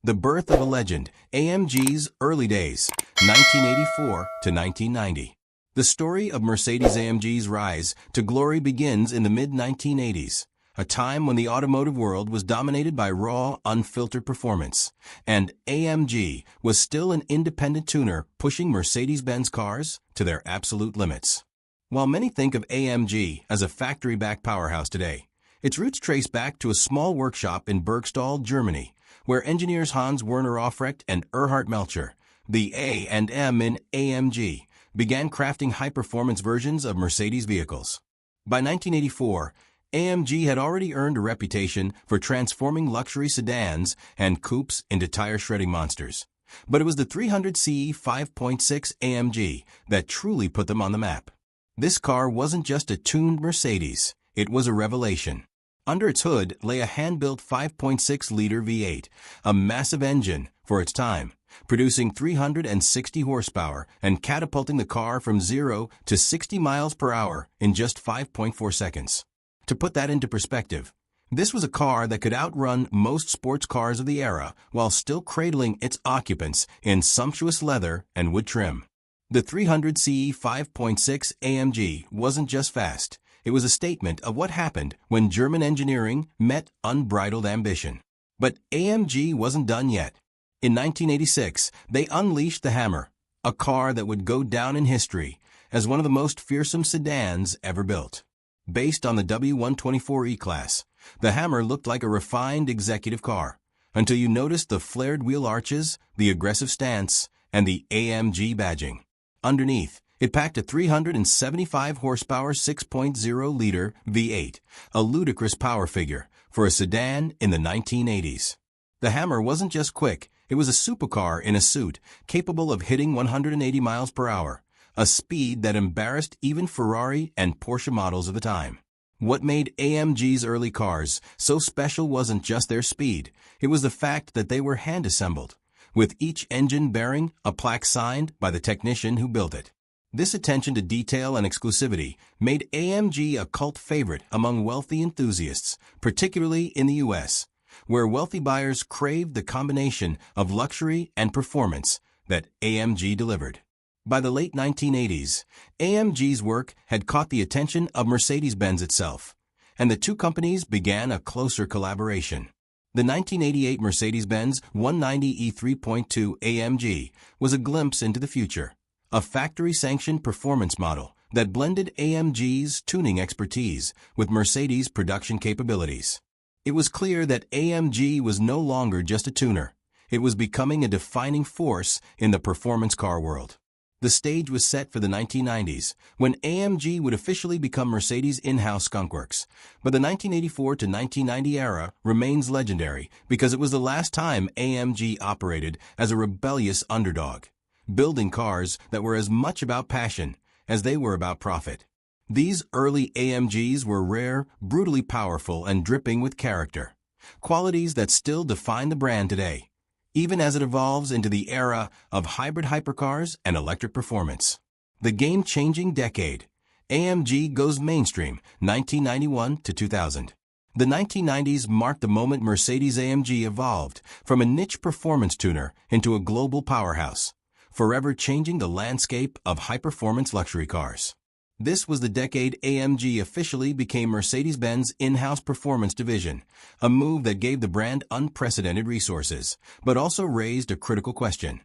The birth of a legend, AMG's early days, 1984 to 1990. The story of Mercedes AMG's rise to glory begins in the mid-1980s, a time when the automotive world was dominated by raw, unfiltered performance, and AMG was still an independent tuner pushing Mercedes-Benz cars to their absolute limits. While many think of AMG as a factory-backed powerhouse today, its roots trace back to a small workshop in Bergstall, Germany, where engineers Hans Werner Aufrecht and Erhard Melcher, the A and M in AMG, began crafting high-performance versions of Mercedes vehicles. By 1984, AMG had already earned a reputation for transforming luxury sedans and coupes into tire-shredding monsters. But it was the 300cc 5.6 AMG that truly put them on the map. This car wasn't just a tuned Mercedes, it was a revelation. Under its hood lay a hand-built 5.6-liter V8, a massive engine for its time, producing 360 horsepower and catapulting the car from 0 to 60 miles per hour in just 5.4 seconds. To put that into perspective, this was a car that could outrun most sports cars of the era while still cradling its occupants in sumptuous leather and wood trim. The 300cc 5.6 AMG wasn't just fast. It was a statement of what happened when German engineering met unbridled ambition. But AMG wasn't done yet. In 1986, they unleashed the Hammer, a car that would go down in history as one of the most fearsome sedans ever built. Based on the W124 E-Class, the Hammer looked like a refined executive car, until you noticed the flared wheel arches, the aggressive stance, and the AMG badging. Underneath, it packed a 375 horsepower 6.0-liter V8, a ludicrous power figure for a sedan in the 1980s. The Hammer wasn't just quick, it was a supercar in a suit, capable of hitting 180 miles per hour, a speed that embarrassed even Ferrari and Porsche models of the time. What made AMG's early cars so special wasn't just their speed, it was the fact that they were hand-assembled, with each engine bearing a plaque signed by the technician who built it. This attention to detail and exclusivity made AMG a cult favorite among wealthy enthusiasts, particularly in the U.S., where wealthy buyers craved the combination of luxury and performance that AMG delivered. By the late 1980s, AMG's work had caught the attention of Mercedes-Benz itself, and the two companies began a closer collaboration. The 1988 Mercedes-Benz 190e 3.2 AMG was a glimpse into the future, a factory-sanctioned performance model that blended AMG's tuning expertise with Mercedes' production capabilities. It was clear that AMG was no longer just a tuner. It was becoming a defining force in the performance car world. The stage was set for the 1990s, when AMG would officially become Mercedes' in-house skunkworks. But the 1984 to 1990 era remains legendary because it was the last time AMG operated as a rebellious underdog, building cars that were as much about passion as they were about profit. These early AMGs were rare, brutally powerful, and dripping with character, qualities that still define the brand today, even as it evolves into the era of hybrid hypercars and electric performance. The game-changing decade. AMG goes mainstream, 1991 to 2000. The 1990s marked the moment Mercedes-AMG evolved from a niche performance tuner into a global powerhouse, forever changing the landscape of high-performance luxury cars. This was the decade AMG officially became Mercedes-Benz in-house performance division, a move that gave the brand unprecedented resources, but also raised a critical question.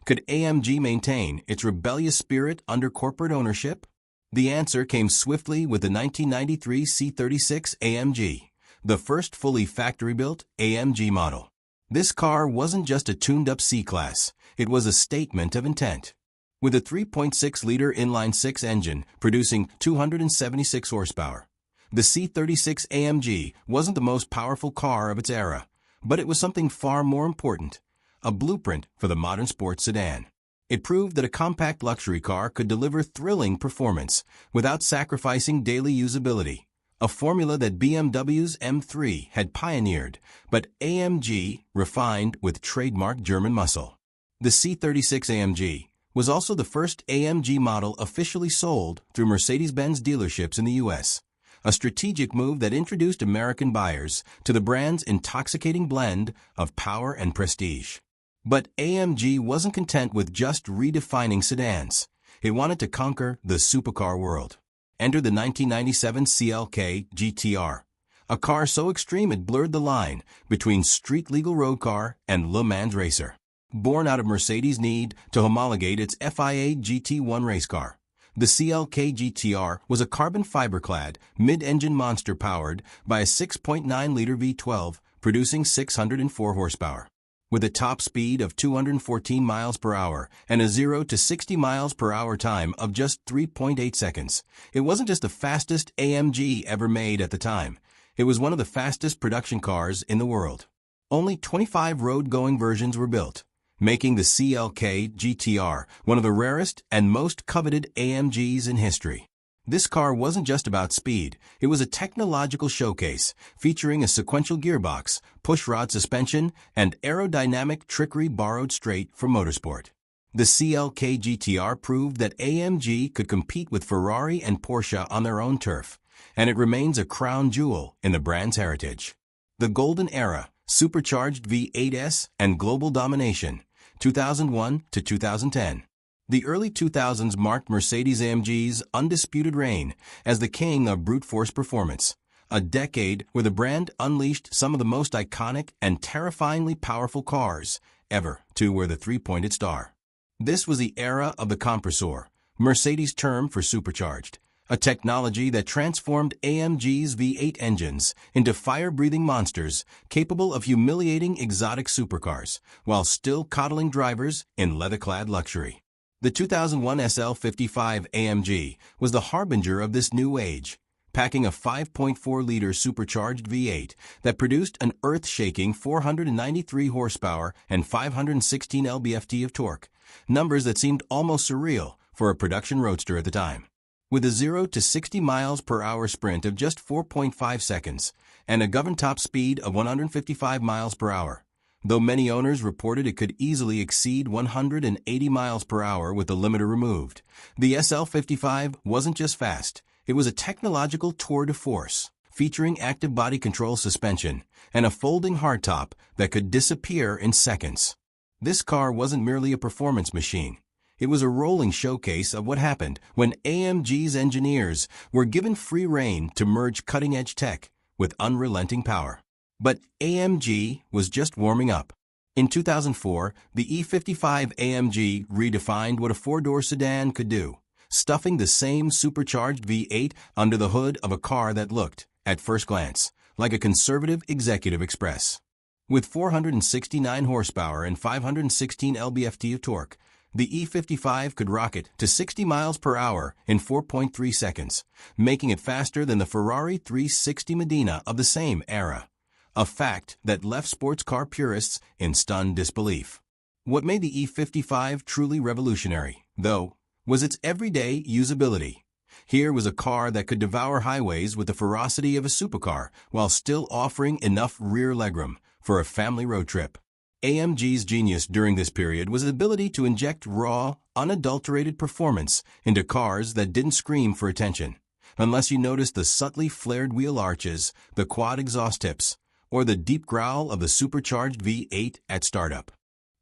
Could AMG maintain its rebellious spirit under corporate ownership? The answer came swiftly with the 1993 C36 AMG, the first fully factory-built AMG model. This car wasn't just a tuned-up C-Class, it was a statement of intent. With a 3.6-liter inline-six engine producing 276 horsepower, the C36 AMG wasn't the most powerful car of its era, but it was something far more important, a blueprint for the modern sports sedan. It proved that a compact luxury car could deliver thrilling performance without sacrificing daily usability, a formula that BMW's M3 had pioneered, but AMG refined with trademark German muscle. The C36 AMG was also the first AMG model officially sold through Mercedes-Benz dealerships in the U.S., a strategic move that introduced American buyers to the brand's intoxicating blend of power and prestige. But AMG wasn't content with just redefining sedans. It wanted to conquer the supercar world. Enter the 1997 CLK GTR, a car so extreme it blurred the line between street-legal road car and Le Mans racer. Born out of Mercedes' need to homologate its FIA GT1 race car, the CLK GTR was a carbon fiber-clad, mid-engine monster powered by a 6.9-liter V12, producing 604 horsepower. With a top speed of 214 miles per hour and a 0 to 60 miles per hour time of just 3.8 seconds, it wasn't just the fastest AMG ever made at the time. It was one of the fastest production cars in the world. Only 25 road-going versions were built, making the CLK GTR one of the rarest and most coveted AMGs in history. This car wasn't just about speed, it was a technological showcase featuring a sequential gearbox, pushrod suspension, and aerodynamic trickery borrowed straight from motorsport. The CLK GTR proved that AMG could compete with Ferrari and Porsche on their own turf, and it remains a crown jewel in the brand's heritage. The Golden Era, supercharged V8s, and global domination, 2001 to 2010. The early 2000s marked Mercedes AMG's undisputed reign as the king of brute force performance, a decade where the brand unleashed some of the most iconic and terrifyingly powerful cars ever to wear the three-pointed star. This was the era of the compressor, Mercedes' term for supercharged, a technology that transformed AMG's V8 engines into fire-breathing monsters capable of humiliating exotic supercars while still coddling drivers in leather-clad luxury. The 2001 SL55 AMG was the harbinger of this new age, packing a 5.4-liter supercharged V8 that produced an earth-shaking 493 horsepower and 516 lb-ft of torque, numbers that seemed almost surreal for a production roadster at the time. With a 0 to 60 miles per hour sprint of just 4.5 seconds and a governed top speed of 155 miles per hour, though many owners reported it could easily exceed 180 miles per hour with the limiter removed, the SL55 wasn't just fast, it was a technological tour de force, featuring active body control suspension and a folding hardtop that could disappear in seconds. This car wasn't merely a performance machine. It was a rolling showcase of what happened when AMG's engineers were given free rein to merge cutting-edge tech with unrelenting power. But AMG was just warming up. In 2004, the E55 AMG redefined what a four-door sedan could do, stuffing the same supercharged V8 under the hood of a car that looked, at first glance, like a conservative executive express. With 469 horsepower and 516 lb-ft of torque, the E55 could rocket to 60 miles per hour in 4.3 seconds, making it faster than the Ferrari 360 Medina of the same era. A fact that left sports car purists in stunned disbelief. What made the E55 truly revolutionary, though, was its everyday usability. Here was a car that could devour highways with the ferocity of a supercar while still offering enough rear legroom for a family road trip. AMG's genius during this period was the ability to inject raw, unadulterated performance into cars that didn't scream for attention, unless you noticed the subtly flared wheel arches, the quad exhaust tips, or the deep growl of the supercharged V8 at startup.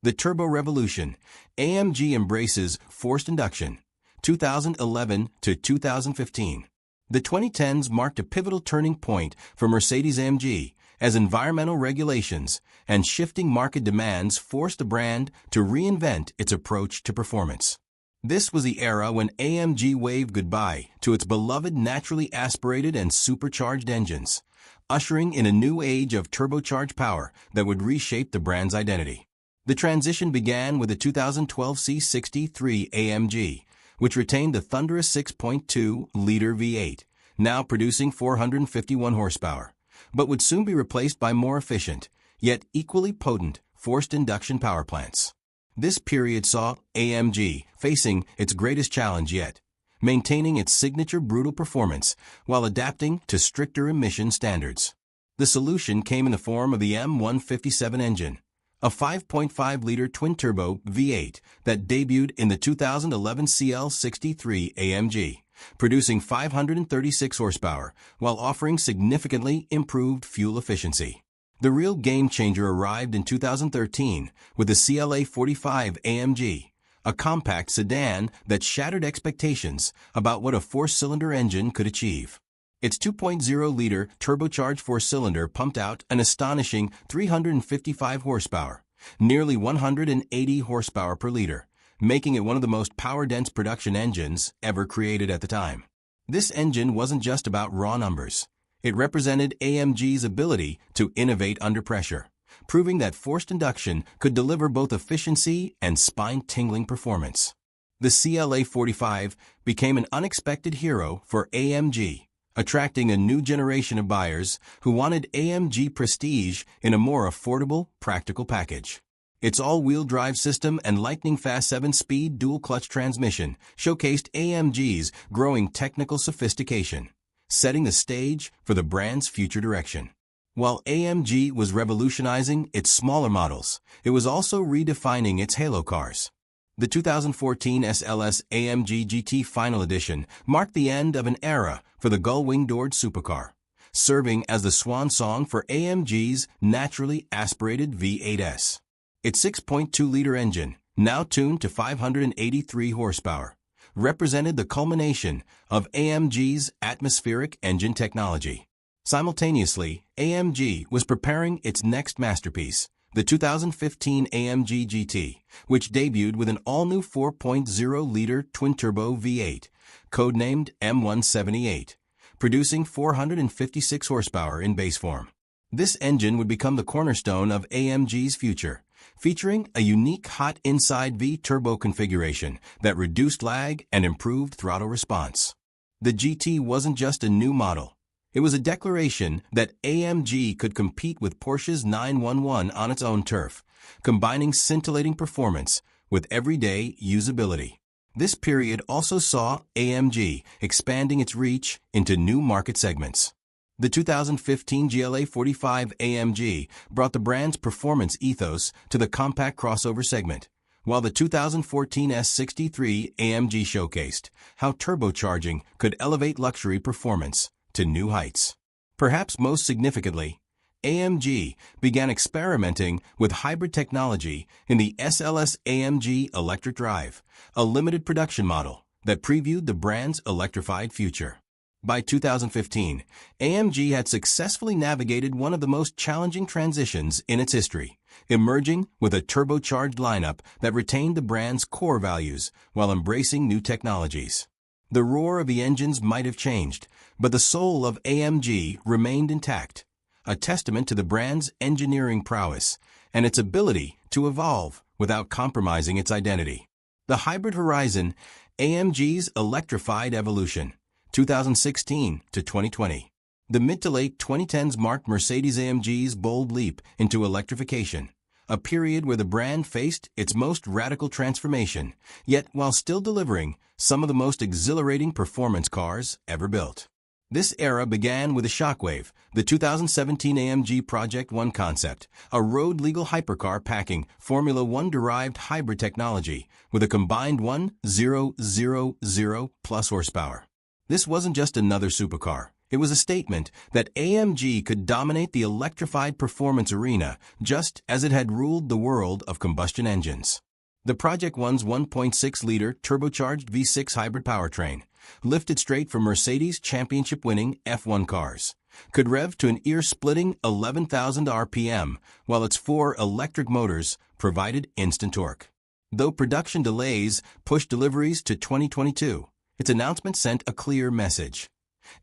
The Turbo Revolution, AMG embraces forced induction, 2011 to 2015. The 2010s marked a pivotal turning point for Mercedes AMG as environmental regulations and shifting market demands forced the brand to reinvent its approach to performance. This was the era when AMG waved goodbye to its beloved naturally aspirated and supercharged engines, ushering in a new age of turbocharged power that would reshape the brand's identity. The transition began with the 2012 C63 AMG, which retained the thunderous 6.2-liter V8, now producing 451 horsepower, but would soon be replaced by more efficient, yet equally potent, forced induction power plants. This period saw AMG facing its greatest challenge yet, maintaining its signature brutal performance while adapting to stricter emission standards. The solution came in the form of the M157 engine, a 5.5-liter twin-turbo V8 that debuted in the 2011 CL63 AMG, producing 536 horsepower while offering significantly improved fuel efficiency. The real game-changer arrived in 2013 with the CLA 45 AMG, a compact sedan that shattered expectations about what a four-cylinder engine could achieve. Its 2.0-liter turbocharged four-cylinder pumped out an astonishing 355 horsepower, nearly 180 horsepower per liter, making it one of the most power-dense production engines ever created at the time. This engine wasn't just about raw numbers. It represented AMG's ability to innovate under pressure, proving that forced induction could deliver both efficiency and spine-tingling performance. The CLA 45 became an unexpected hero for AMG, attracting a new generation of buyers who wanted AMG prestige in a more affordable, practical package. Its all-wheel drive system and lightning-fast 7-speed dual-clutch transmission showcased AMG's growing technical sophistication, setting the stage for the brand's future direction. While AMG was revolutionizing its smaller models, it was also redefining its halo cars. The 2014 SLS AMG GT Final Edition marked the end of an era for the gull-wing-doored supercar, serving as the swan song for AMG's naturally aspirated V8S. Its 6.2-liter engine, now tuned to 583 horsepower, represented the culmination of AMG's atmospheric engine technology. Simultaneously, AMG was preparing its next masterpiece, the 2015 AMG GT, which debuted with an all-new 4.0-liter twin-turbo V8, codenamed M178, producing 456 horsepower in base form. This engine would become the cornerstone of AMG's future, featuring a unique hot inside V-turbo configuration that reduced lag and improved throttle response. The GT wasn't just a new model. It was a declaration that AMG could compete with Porsche's 911 on its own turf, combining scintillating performance with everyday usability. This period also saw AMG expanding its reach into new market segments. The 2015 GLA 45 AMG brought the brand's performance ethos to the compact crossover segment, while the 2014 S63 AMG showcased how turbocharging could elevate luxury performance to new heights. Perhaps most significantly, AMG began experimenting with hybrid technology in the SLS AMG Electric Drive, a limited production model that previewed the brand's electrified future. By 2015, AMG had successfully navigated one of the most challenging transitions in its history, emerging with a turbocharged lineup that retained the brand's core values while embracing new technologies. The roar of the engines might have changed, but the soul of AMG remained intact, a testament to the brand's engineering prowess and its ability to evolve without compromising its identity. The hybrid horizon, AMG's electrified evolution, 2016 to 2020. The mid to late 2010s marked Mercedes AMG's bold leap into electrification, a period where the brand faced its most radical transformation, yet while still delivering some of the most exhilarating performance cars ever built. This era began with a shockwave, the 2017 AMG Project One concept, a road-legal hypercar packing Formula One-derived hybrid technology with a combined 1,000+ horsepower. This wasn't just another supercar. It was a statement that AMG could dominate the electrified performance arena just as it had ruled the world of combustion engines. The Project One's 1.6-liter turbocharged V6 hybrid powertrain, lifted straight from Mercedes' championship-winning F1 cars, could rev to an ear-splitting 11,000 RPM, while its four electric motors provided instant torque. Though production delays pushed deliveries to 2022, its announcement sent a clear message.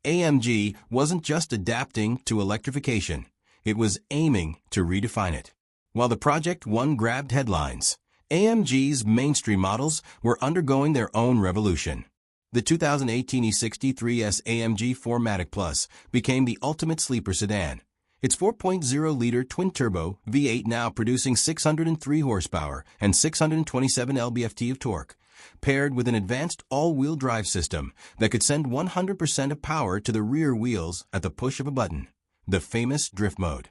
AMG wasn't just adapting to electrification, it was aiming to redefine it. While the Project One grabbed headlines, AMG's mainstream models were undergoing their own revolution. The 2018 E63S AMG 4MATIC Plus became the ultimate sleeper sedan. Its 4.0-liter twin-turbo V8 now producing 603 horsepower and 627 lb-ft of torque, paired with an advanced all-wheel drive system that could send 100% of power to the rear wheels at the push of a button, the famous drift mode.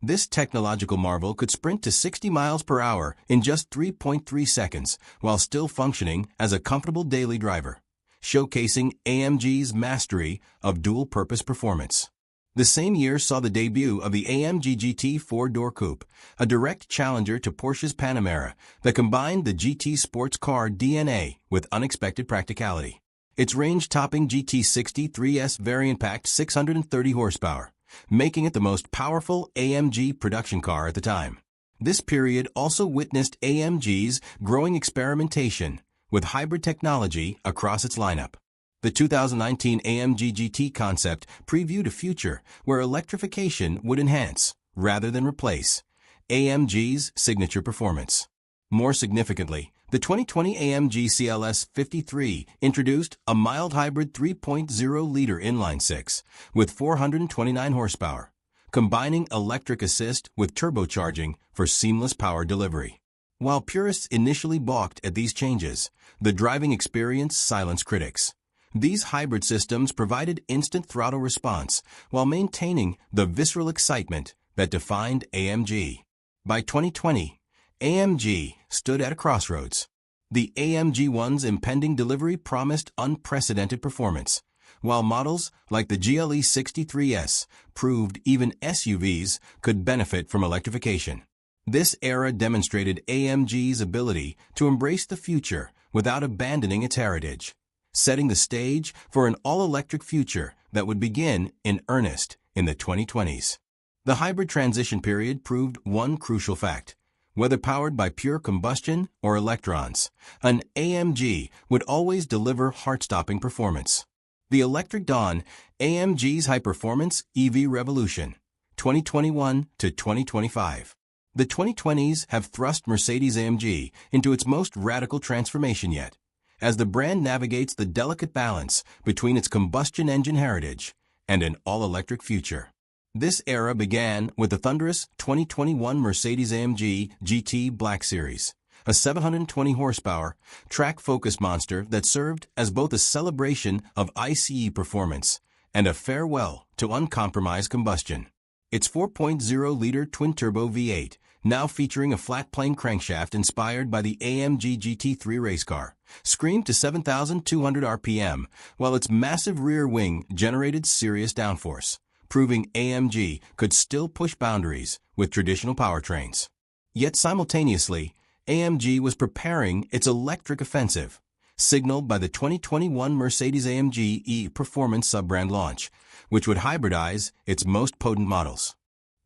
This technological marvel could sprint to 60 miles per hour in just 3.3 seconds while still functioning as a comfortable daily driver, showcasing AMG's mastery of dual-purpose performance. The same year saw the debut of the AMG GT 4-door coupe, a direct challenger to Porsche's Panamera that combined the GT sports car DNA with unexpected practicality. Its range-topping GT63S variant packed 630 horsepower, making it the most powerful AMG production car at the time. This period also witnessed AMG's growing experimentation with hybrid technology across its lineup. The 2019 AMG GT concept previewed a future where electrification would enhance, rather than replace, AMG's signature performance. More significantly, the 2020 AMG CLS 53 introduced a mild hybrid 3.0-liter inline-six with 429 horsepower, combining electric assist with turbocharging for seamless power delivery. While purists initially balked at these changes, the driving experience silenced critics. These hybrid systems provided instant throttle response while maintaining the visceral excitement that defined AMG. By 2020, AMG stood at a crossroads. The AMG ONE's impending delivery promised unprecedented performance, while models like the GLE 63S proved even SUVs could benefit from electrification. This era demonstrated AMG's ability to embrace the future without abandoning its heritage, setting the stage for an all-electric future that would begin in earnest in the 2020s. The hybrid transition period proved one crucial fact. Whether powered by pure combustion or electrons, an AMG would always deliver heart-stopping performance. The electric dawn, AMG's high-performance EV revolution, 2021 to 2025. The 2020s have thrust Mercedes AMG into its most radical transformation yet, as the brand navigates the delicate balance between its combustion engine heritage and an all-electric future. This era began with the thunderous 2021 Mercedes AMG GT Black Series, a 720 horsepower, track-focused monster that served as both a celebration of ICE performance and a farewell to uncompromised combustion. Its 4.0-liter twin-turbo V8, now featuring a flat-plane crankshaft inspired by the AMG GT3 race car, screamed to 7,200 RPM, while its massive rear wing generated serious downforce, proving AMG could still push boundaries with traditional powertrains. Yet simultaneously, AMG was preparing its electric offensive, signaled by the 2021 Mercedes AMG E-Performance sub-brand launch, which would hybridize its most potent models.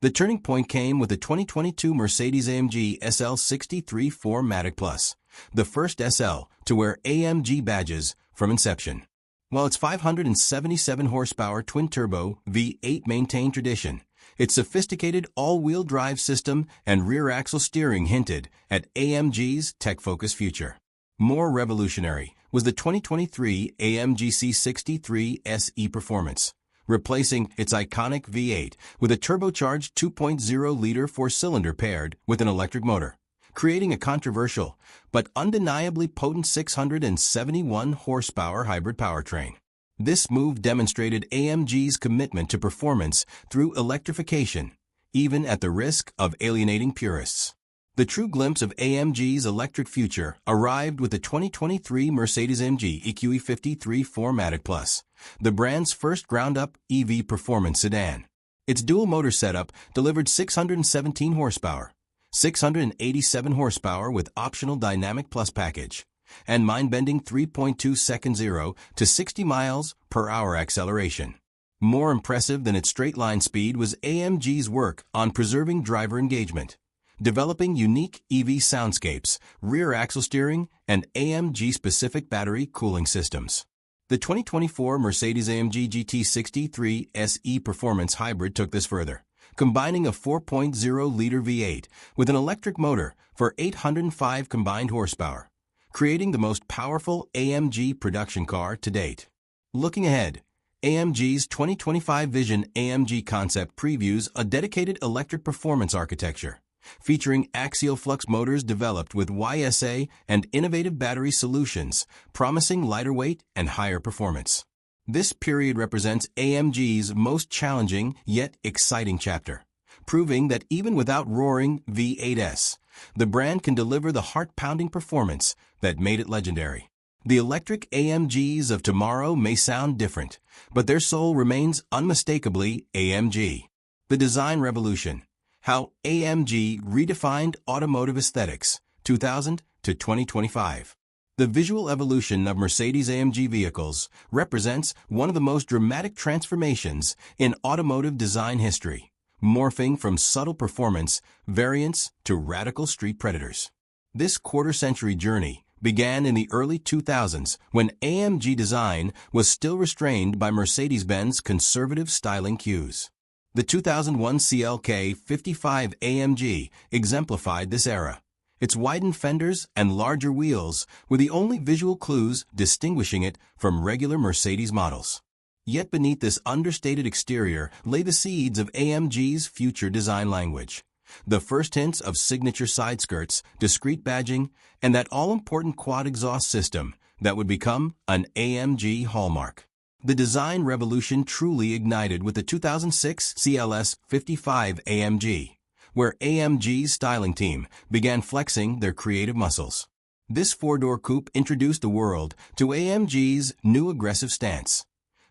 The turning point came with the 2022 Mercedes AMG SL63 4MATIC Plus, the first SL to wear AMG badges from inception. While its 577 horsepower twin-turbo V8 maintained tradition, its sophisticated all-wheel drive system and rear-axle steering hinted at AMG's tech-focused future. More revolutionary was the 2023 AMG C63 SE Performance, replacing its iconic V8 with a turbocharged 2.0-liter four-cylinder paired with an electric motor, creating a controversial but undeniably potent 671 horsepower hybrid powertrain. This move demonstrated AMG's commitment to performance through electrification, even at the risk of alienating purists. The true glimpse of AMG's electric future arrived with the 2023 Mercedes-AMG EQE 53 4MATIC Plus, the brand's first ground-up EV performance sedan. Its dual-motor setup delivered 617 horsepower, 687 horsepower with optional Dynamic Plus package, and mind-bending 3.2-second 0 to 60 miles per hour acceleration. More impressive than its straight-line speed was AMG's work on preserving driver engagement, developing unique EV soundscapes, rear-axle steering, and AMG-specific battery cooling systems. The 2024 Mercedes-AMG GT 63 SE Performance Hybrid took this further, combining a 4.0-liter V8 with an electric motor for 805 combined horsepower, creating the most powerful AMG production car to date. Looking ahead, AMG's 2025 Vision AMG concept previews a dedicated electric performance architecture, featuring axial flux motors developed with YSA and innovative battery solutions, promising lighter weight and higher performance. This period represents AMG's most challenging yet exciting chapter, proving that even without roaring V8s, the brand can deliver the heart-pounding performance that made it legendary. The electric AMGs of tomorrow may sound different, but their soul remains unmistakably AMG. The Design Revolution. How AMG redefined automotive aesthetics, 2000 to 2025. The visual evolution of Mercedes AMG vehicles represents one of the most dramatic transformations in automotive design history, morphing from subtle performance variants to radical street predators. This quarter-century journey began in the early 2000s when AMG design was still restrained by Mercedes-Benz conservative styling cues. The 2001 CLK 55 AMG exemplified this era. Its widened fenders and larger wheels were the only visual clues distinguishing it from regular Mercedes models. Yet beneath this understated exterior lay the seeds of AMG's future design language. The first hints of signature side skirts, discreet badging, and that all-important quad exhaust system that would become an AMG hallmark. The design revolution truly ignited with the 2006 CLS 55 AMG, where AMG's styling team began flexing their creative muscles. This four-door coupe introduced the world to AMG's new aggressive stance.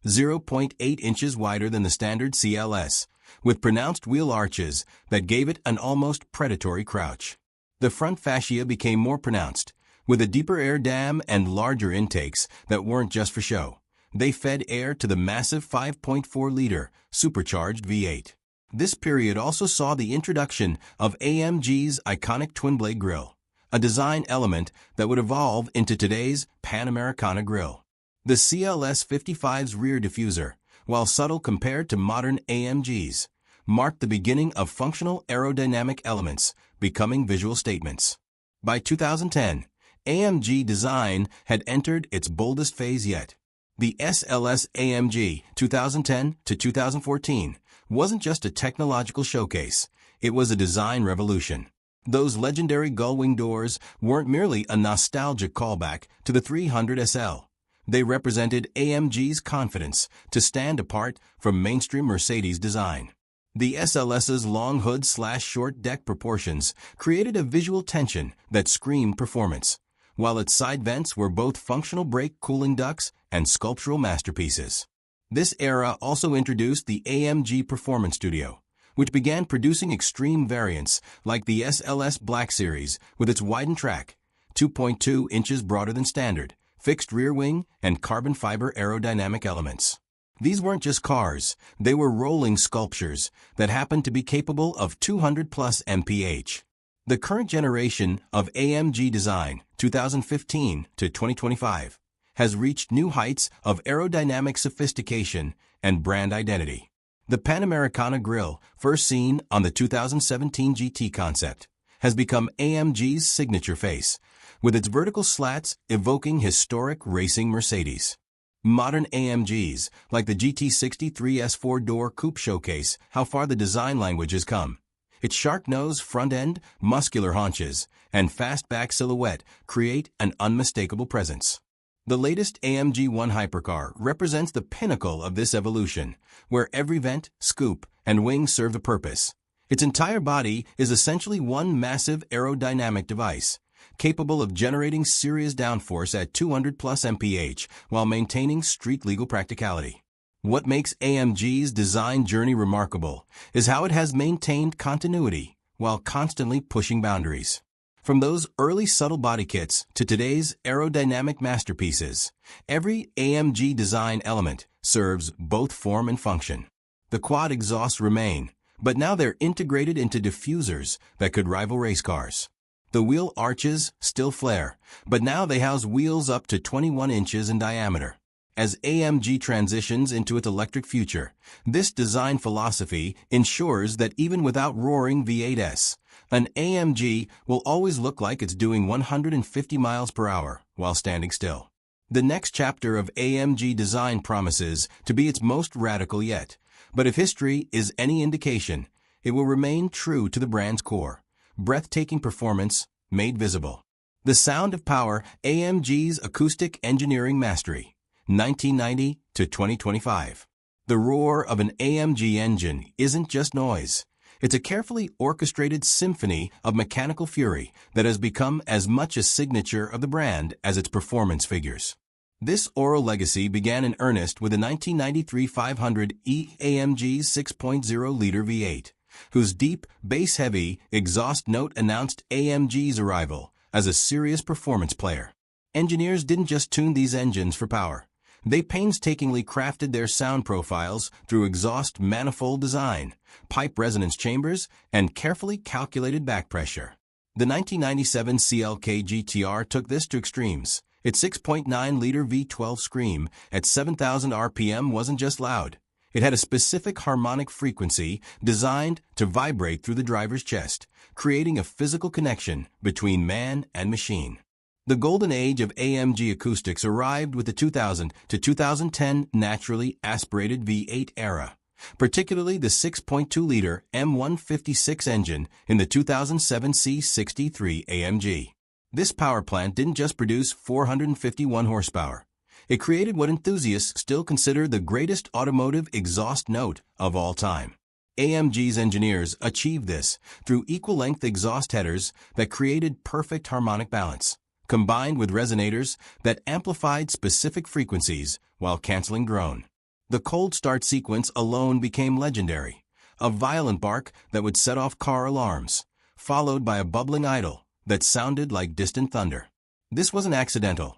0.8 inches wider than the standard CLS, with pronounced wheel arches that gave it an almost predatory crouch. The front fascia became more pronounced, with a deeper air dam and larger intakes that weren't just for show. They fed air to the massive 5.4-liter supercharged V8. This period also saw the introduction of AMG's iconic twin-blade grille, a design element that would evolve into today's Panamericana grille. The CLS 55's rear diffuser, while subtle compared to modern AMGs, marked the beginning of functional aerodynamic elements becoming visual statements. By 2010, AMG design had entered its boldest phase yet. The SLS AMG 2010 to 2014 wasn't just a technological showcase, it was a design revolution. Those legendary gull-wing doors weren't merely a nostalgic callback to the 300 SL. They represented AMG's confidence to stand apart from mainstream Mercedes design. The SLS's long hood/short deck proportions created a visual tension that screamed performance, while its side vents were both functional brake cooling ducts and sculptural masterpieces. This era also introduced the AMG Performance Studio, which began producing extreme variants like the SLS Black Series with its widened track, 2.2 inches broader than standard, fixed rear wing, and carbon fiber aerodynamic elements. These weren't just cars, they were rolling sculptures that happened to be capable of 200+ mph. The current generation of AMG design, 2015 to 2025, has reached new heights of aerodynamic sophistication and brand identity. The Panamericana grille, first seen on the 2017 GT concept, has become AMG's signature face, with its vertical slats evoking historic racing Mercedes. Modern AMGs, like the GT63 S4-door coupe, showcase how far the design language has come. Its shark nose front end, muscular haunches, and fastback silhouette create an unmistakable presence. The latest AMG ONE hypercar represents the pinnacle of this evolution, where every vent, scoop, and wing serve a purpose. Its entire body is essentially one massive aerodynamic device, capable of generating serious downforce at 200+ mph while maintaining street-legal practicality. What makes AMG's design journey remarkable is how it has maintained continuity while constantly pushing boundaries. From those early subtle body kits to today's aerodynamic masterpieces, every AMG design element serves both form and function. The quad exhausts remain, but now they're integrated into diffusers that could rival race cars. The wheel arches still flare, but now they house wheels up to 21 inches in diameter. As AMG transitions into its electric future, this design philosophy ensures that even without roaring V8s, an AMG will always look like it's doing 150 miles per hour while standing still. The next chapter of AMG design promises to be its most radical yet, but if history is any indication, it will remain true to the brand's core. Breathtaking performance made visible. The sound of power, AMG's acoustic engineering mastery, 1990 to 2025. The roar of an AMG engine isn't just noise. It's a carefully orchestrated symphony of mechanical fury that has become as much a signature of the brand as its performance figures. This oral legacy began in earnest with the 1993 500e AMG 6.0-liter V8, whose deep, bass-heavy exhaust note announced AMG's arrival as a serious performance player. Engineers didn't just tune these engines for power. They painstakingly crafted their sound profiles through exhaust manifold design, pipe resonance chambers, and carefully calculated back pressure. The 1997 CLK GTR took this to extremes. Its 6.9-liter V12 scream at 7,000 RPM wasn't just loud. It had a specific harmonic frequency designed to vibrate through the driver's chest, creating a physical connection between man and machine. The golden age of AMG acoustics arrived with the 2000 to 2010 naturally aspirated V8 era, particularly the 6.2-liter M156 engine in the 2007 C63 AMG. This power plant didn't just produce 451 horsepower. It created what enthusiasts still consider the greatest automotive exhaust note of all time. AMG's engineers achieved this through equal-length exhaust headers that created perfect harmonic balance, combined with resonators that amplified specific frequencies while canceling drone. The cold start sequence alone became legendary, a violent bark that would set off car alarms, followed by a bubbling idle that sounded like distant thunder. This wasn't accidental.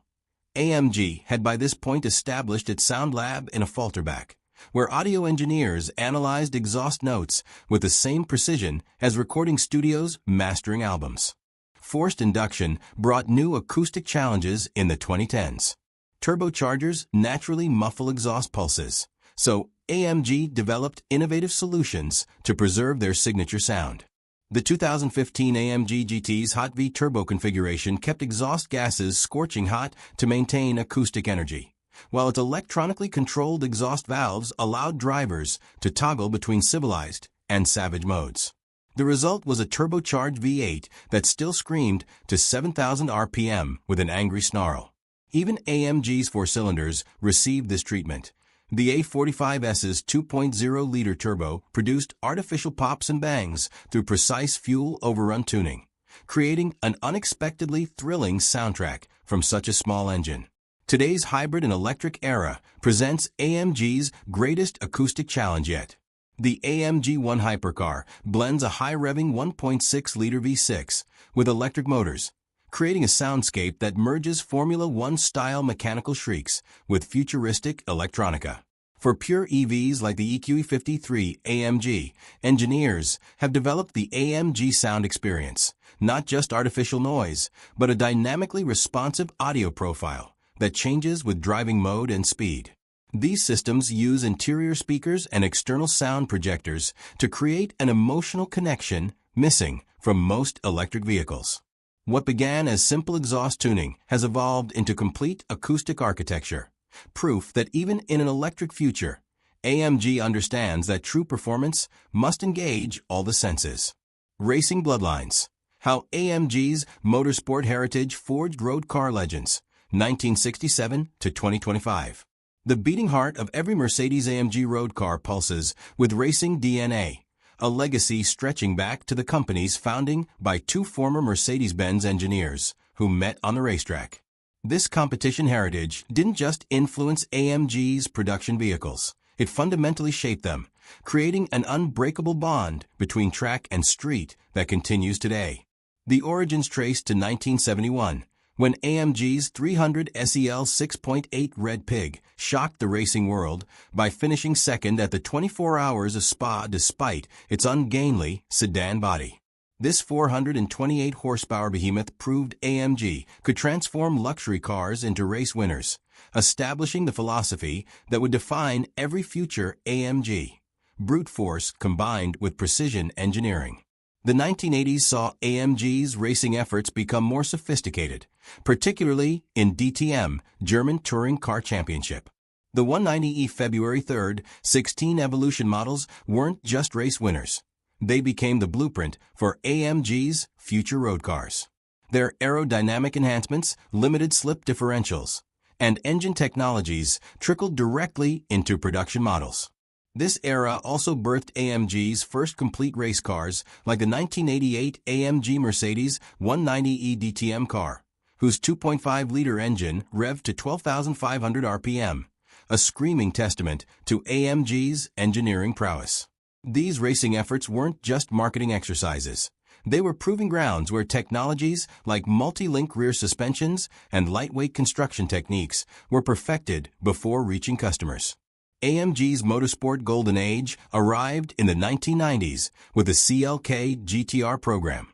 AMG had by this point established its sound lab in a falterback, where audio engineers analyzed exhaust notes with the same precision as recording studios mastering albums. Forced induction brought new acoustic challenges in the 2010s. Turbochargers naturally muffle exhaust pulses, so AMG developed innovative solutions to preserve their signature sound. The 2015 AMG GT's Hot V turbo configuration kept exhaust gases scorching hot to maintain acoustic energy, while its electronically controlled exhaust valves allowed drivers to toggle between civilized and savage modes. The result was a turbocharged V8 that still screamed to 7,000 RPM with an angry snarl. Even AMG's four cylinders received this treatment. The A45S's 2.0-liter turbo produced artificial pops and bangs through precise fuel overrun tuning, creating an unexpectedly thrilling soundtrack from such a small engine. Today's hybrid and electric era presents AMG's greatest acoustic challenge yet. The AMG ONE Hypercar blends a high-revving 1.6-liter V6 with electric motors, creating a soundscape that merges Formula One-style mechanical shrieks with futuristic electronica. For pure EVs like the EQE53 AMG, engineers have developed the AMG sound experience, not just artificial noise, but a dynamically responsive audio profile that changes with driving mode and speed. These systems use interior speakers and external sound projectors to create an emotional connection missing from most electric vehicles. What began as simple exhaust tuning has evolved into complete acoustic architecture, proof that even in an electric future, AMG understands that true performance must engage all the senses. Racing bloodlines. How AMG's motorsport heritage forged road car legends, 1967 to 2025. The beating heart of every Mercedes AMG road car pulses with racing DNA, a legacy stretching back to the company's founding by two former Mercedes-Benz engineers who met on the racetrack. This competition heritage didn't just influence AMG's production vehicles, it fundamentally shaped them, creating an unbreakable bond between track and street that continues today. The origins trace to 1971, when AMG's 300 SEL 6.8 Red Pig shocked the racing world by finishing second at the 24 Hours of Spa despite its ungainly sedan body. This 428 horsepower behemoth proved AMG could transform luxury cars into race winners, establishing the philosophy that would define every future AMG: brute force combined with precision engineering. The 1980s saw AMG's racing efforts become more sophisticated, particularly in DTM, German Touring Car Championship. The 190e February 3rd 16 Evolution models weren't just race winners. They became the blueprint for AMG's future road cars. Their aerodynamic enhancements, limited slip differentials, and engine technologies trickled directly into production models. This era also birthed AMG's first complete race cars, like the 1988 AMG Mercedes 190e DTM car, whose 2.5-liter engine revved to 12,500 RPM, a screaming testament to AMG's engineering prowess. These racing efforts weren't just marketing exercises. They were proving grounds where technologies like multi-link rear suspensions and lightweight construction techniques were perfected before reaching customers. AMG's motorsport golden age arrived in the 1990s with the CLK GTR program.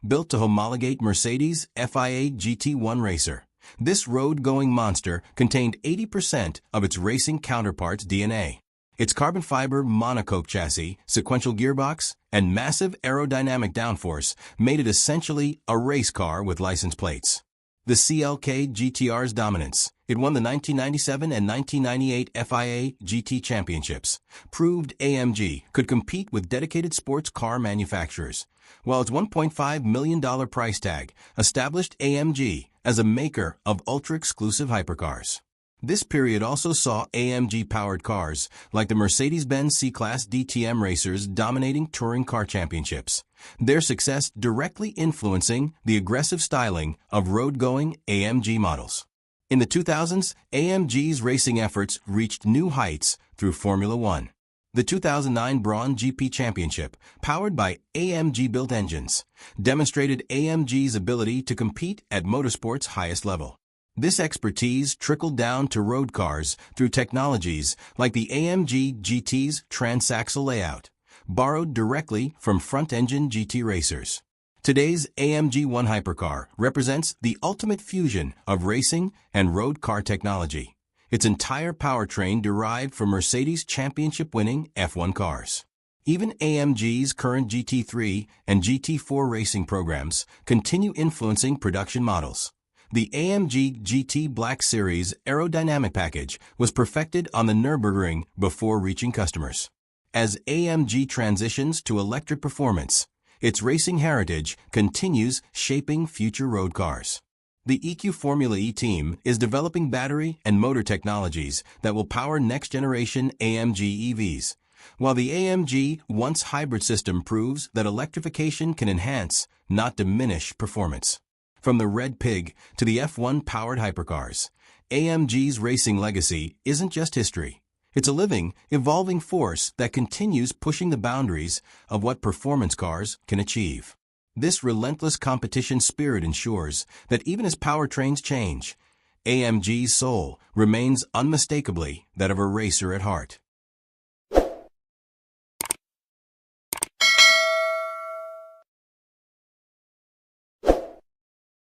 Built to homologate Mercedes' FIA GT1 racer, this road-going monster contained 80% of its racing counterpart's DNA. Its carbon fiber monocoque chassis, sequential gearbox, and massive aerodynamic downforce made it essentially a race car with license plates. The CLK GTR's dominance, it won the 1997 and 1998 FIA GT championships, proved AMG could compete with dedicated sports car manufacturers, while its $1.5 million price tag established AMG as a maker of ultra-exclusive hypercars. This period also saw AMG-powered cars like the Mercedes-Benz C-Class DTM racers dominating touring car championships, their success directly influencing the aggressive styling of road-going AMG models. In the 2000s, AMG's racing efforts reached new heights through Formula One. The 2009 Brawn GP Championship, powered by AMG-built engines, demonstrated AMG's ability to compete at motorsport's highest level. This expertise trickled down to road cars through technologies like the AMG GT's transaxle layout, borrowed directly from front-engine GT racers. Today's AMG ONE hypercar represents the ultimate fusion of racing and road car technology, its entire powertrain derived from Mercedes' championship-winning F1 cars. Even AMG's current GT3 and GT4 racing programs continue influencing production models. The AMG GT Black Series aerodynamic package was perfected on the Nürburgring before reaching customers. As AMG transitions to electric performance, its racing heritage continues shaping future road cars. The EQ Formula E team is developing battery and motor technologies that will power next-generation AMG EVs, while the AMG ONE's hybrid system proves that electrification can enhance, not diminish, performance. From the Red Pig to the F1-powered hypercars, AMG's racing legacy isn't just history. It's a living, evolving force that continues pushing the boundaries of what performance cars can achieve. This relentless competition spirit ensures that even as powertrains change, AMG's soul remains unmistakably that of a racer at heart.